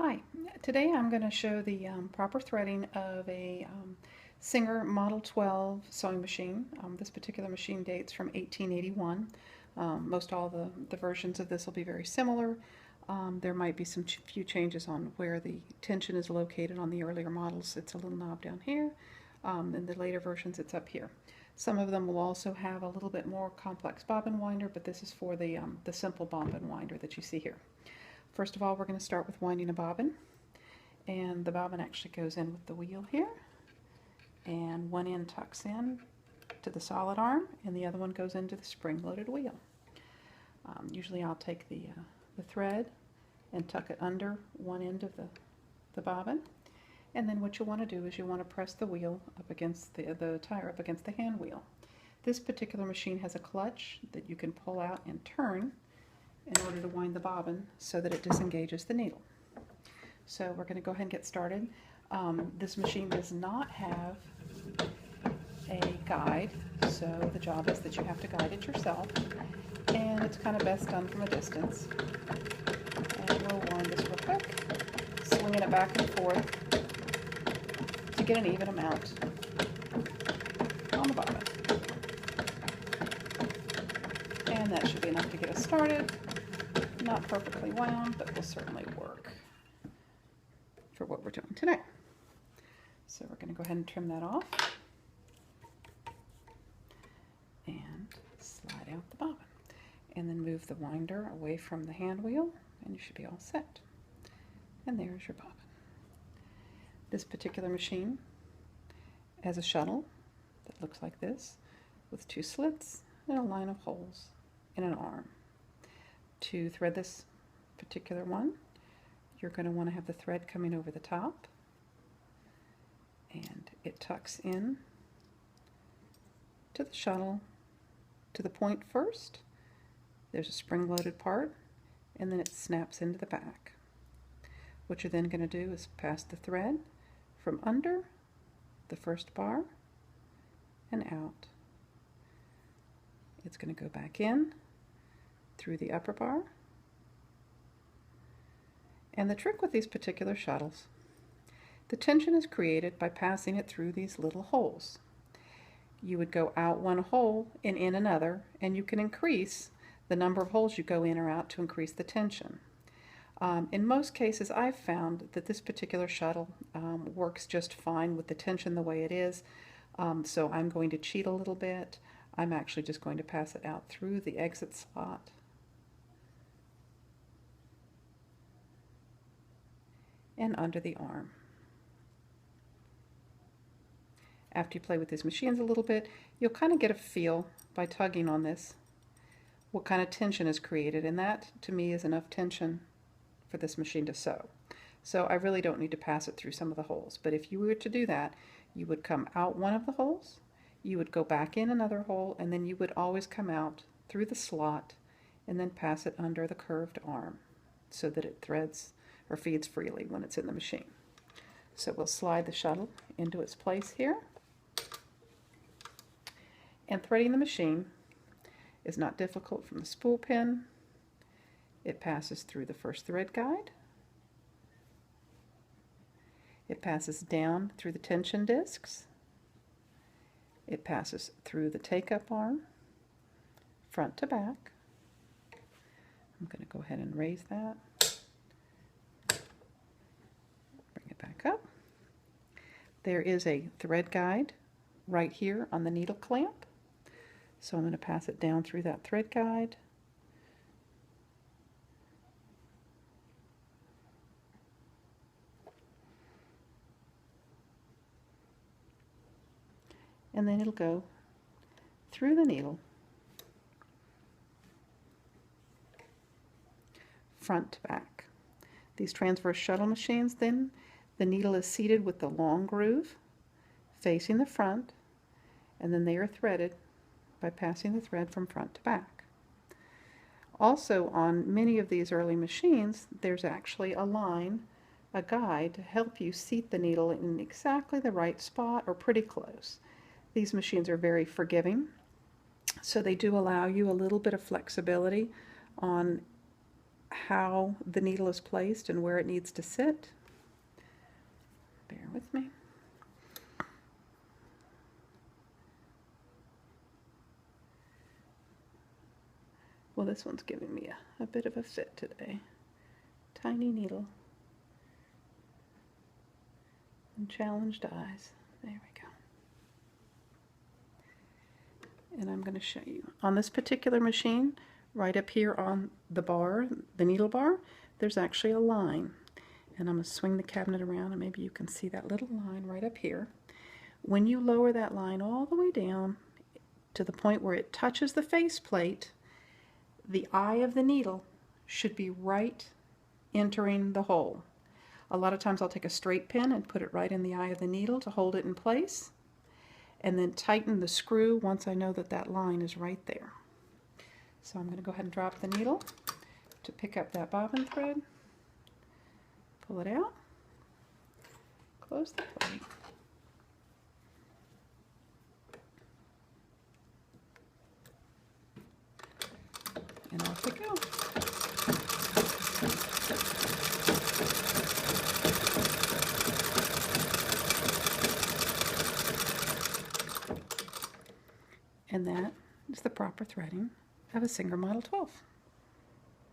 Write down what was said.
Hi, today I'm going to show the proper threading of a Singer Model 12 sewing machine. This particular machine dates from 1881. Most all the versions of this will be very similar. There might be some few changes on where the tension is located on the earlier models. It's a little knob down here. In the later versions it's up here. Some of them will also have a little bit more complex bobbin winder, but this is for the simple bobbin winder that you see here. First of all, we're going to start with winding a bobbin, and the bobbin actually goes in with the wheel here, and one end tucks in to the solid arm and the other one goes into the spring-loaded wheel. Usually I'll take the thread and tuck it under one end of the bobbin, and then what you want to do is you want to press the wheel up against the tire up against the hand wheel. This particular machine has a clutch that you can pull out and turn in order to wind the bobbin so that it disengages the needle. So we're going to go ahead and get started. This machine does not have a guide, so the job is that you have to guide it yourself, and it's kind of best done from a distance. And we'll wind this real quick, swinging it back and forth to get an even amount on the bobbin. And that should be enough to get us started. Not perfectly wound, but will certainly work for what we're doing today. So we're going to go ahead and trim that off and slide out the bobbin, and then move the winder away from the hand wheel, and you should be all set. And there's your bobbin. This particular machine has a shuttle that looks like this, with two slits and a line of holes in an arm. To thread this particular one, you're going to want to have the thread coming over the top, and it tucks in to the shuttle to the point first. There's a spring-loaded part, and then it snaps into the back. What you're then going to do is pass the thread from under the first bar and out. It's going to go back in through the upper bar. And the trick with these particular shuttles, the tension is created by passing it through these little holes. You would go out one hole and in another, and you can increase the number of holes you go in or out to increase the tension. In most cases, I've found that this particular shuttle works just fine with the tension the way it is, so I'm going to cheat a little bit. I'm actually just going to pass it out through the exit slot and under the arm. After you play with these machines a little bit, you'll kind of get a feel by tugging on this what kind of tension is created, and that to me is enough tension for this machine to sew. So I really don't need to pass it through some of the holes, but if you were to do that, you would come out one of the holes, you would go back in another hole, and then you would always come out through the slot and then pass it under the curved arm so that it threads or feeds freely when it's in the machine. So we'll slide the shuttle into its place here. And threading the machine is not difficult from the spool pin. It passes through the first thread guide. It passes down through the tension discs. It passes through the take-up arm, front to back. I'm going to go ahead and raise that. Bring it back up. There is a thread guide right here on the needle clamp. So I'm going to pass it down through that thread guide. And then it'll go through the needle, front to back. These transverse shuttle machines, then the needle is seated with the long groove facing the front, and then they are threaded by passing the thread from front to back. Also, on many of these early machines, there's actually a line, a guide to help you seat the needle in exactly the right spot or pretty close. These machines are very forgiving, so they do allow you a little bit of flexibility on how the needle is placed and where it needs to sit. Bear with me. Well, this one's giving me a bit of a fit today. Tiny needle. And challenged eyes. There we go. And I'm going to show you. On this particular machine, right up here on the bar, the needle bar, there's actually a line. And I'm going to swing the cabinet around and maybe you can see that little line right up here. When you lower that line all the way down to the point where it touches the faceplate, the eye of the needle should be right entering the hole. A lot of times I'll take a straight pin and put it right in the eye of the needle to hold it in place, and then tighten the screw once I know that that line is right there. So I'm going to go ahead and drop the needle to pick up that bobbin thread, pull it out, close the plate, and off we go. And that is the proper threading of a Singer Model 12.